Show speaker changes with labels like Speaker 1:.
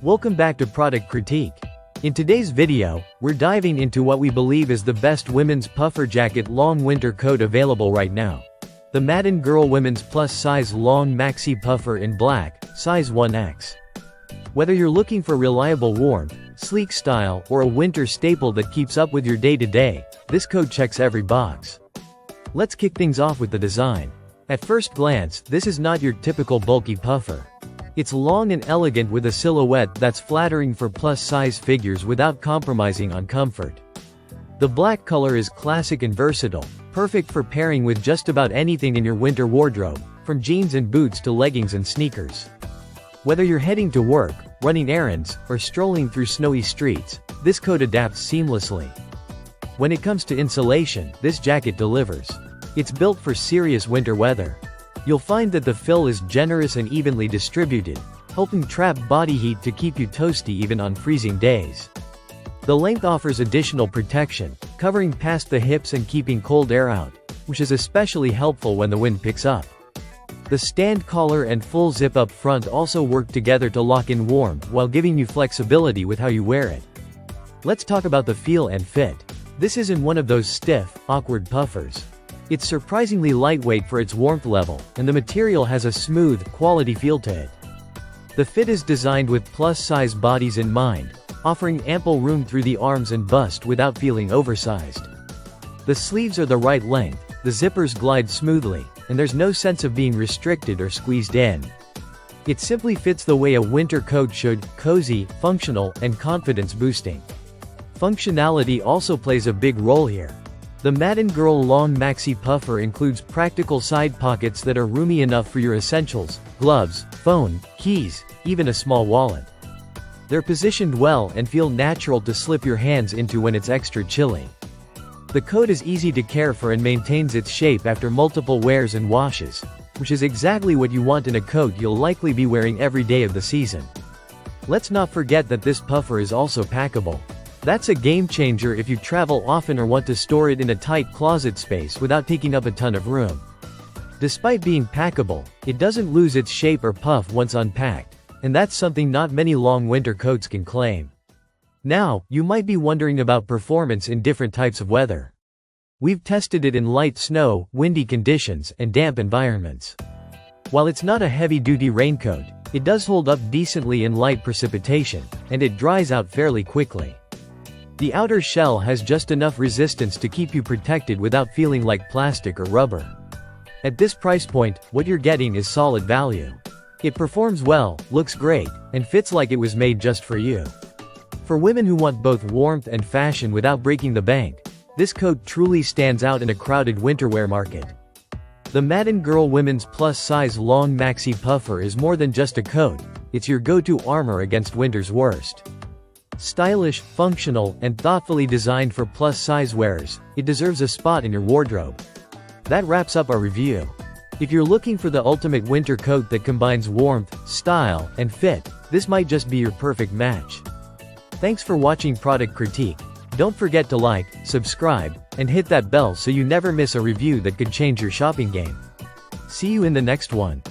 Speaker 1: Welcome back to Product Critique. In today's video, we're diving into what we believe is the best women's puffer jacket long winter coat available right now. The Madden Girl Women's Plus Size Long Maxi Puffer in black, size 1X. Whether you're looking for reliable warmth, sleek style, or a winter staple that keeps up with your day-to-day, this coat checks every box. Let's kick things off with the design. At first glance, this is not your typical bulky puffer. It's long and elegant with a silhouette that's flattering for plus-size figures without compromising on comfort. The black color is classic and versatile, perfect for pairing with just about anything in your winter wardrobe, from jeans and boots to leggings and sneakers. Whether you're heading to work, running errands, or strolling through snowy streets, this coat adapts seamlessly. When it comes to insulation, this jacket delivers. It's built for serious winter weather. You'll find that the fill is generous and evenly distributed, helping trap body heat to keep you toasty even on freezing days. The length offers additional protection, covering past the hips and keeping cold air out, which is especially helpful when the wind picks up. The stand collar and full zip up front also work together to lock in warmth while giving you flexibility with how you wear it. Let's talk about the feel and fit. This isn't one of those stiff, awkward puffers. It's surprisingly lightweight for its warmth level, and the material has a smooth, quality feel to it. The fit is designed with plus-size bodies in mind, offering ample room through the arms and bust without feeling oversized. The sleeves are the right length, the zippers glide smoothly, and there's no sense of being restricted or squeezed in. It simply fits the way a winter coat should: cozy, functional, and confidence-boosting. Functionality also plays a big role here. The Madden Girl Long Maxi Puffer includes practical side pockets that are roomy enough for your essentials: gloves, phone, keys, even a small wallet. They're positioned well and feel natural to slip your hands into when it's extra chilly. The coat is easy to care for and maintains its shape after multiple wears and washes, which is exactly what you want in a coat you'll likely be wearing every day of the season. Let's not forget that this puffer is also packable. That's a game changer if you travel often or want to store it in a tight closet space without taking up a ton of room. Despite being packable, it doesn't lose its shape or puff once unpacked, and that's something not many long winter coats can claim. Now, you might be wondering about performance in different types of weather. We've tested it in light snow, windy conditions, and damp environments. While it's not a heavy-duty raincoat, it does hold up decently in light precipitation, and it dries out fairly quickly. The outer shell has just enough resistance to keep you protected without feeling like plastic or rubber. At this price point, what you're getting is solid value. It performs well, looks great, and fits like it was made just for you. For women who want both warmth and fashion without breaking the bank, this coat truly stands out in a crowded winterwear market. The Madden Girl Women's Plus Size Long Maxi Puffer is more than just a coat, it's your go-to armor against winter's worst. Stylish, functional, and thoughtfully designed for plus-size wearers, it deserves a spot in your wardrobe. That wraps up our review. If you're looking for the ultimate winter coat that combines warmth, style, and fit, this might just be your perfect match. Thanks for watching Product Critique. Don't forget to like, subscribe, and hit that bell so you never miss a review that could change your shopping game. See you in the next one.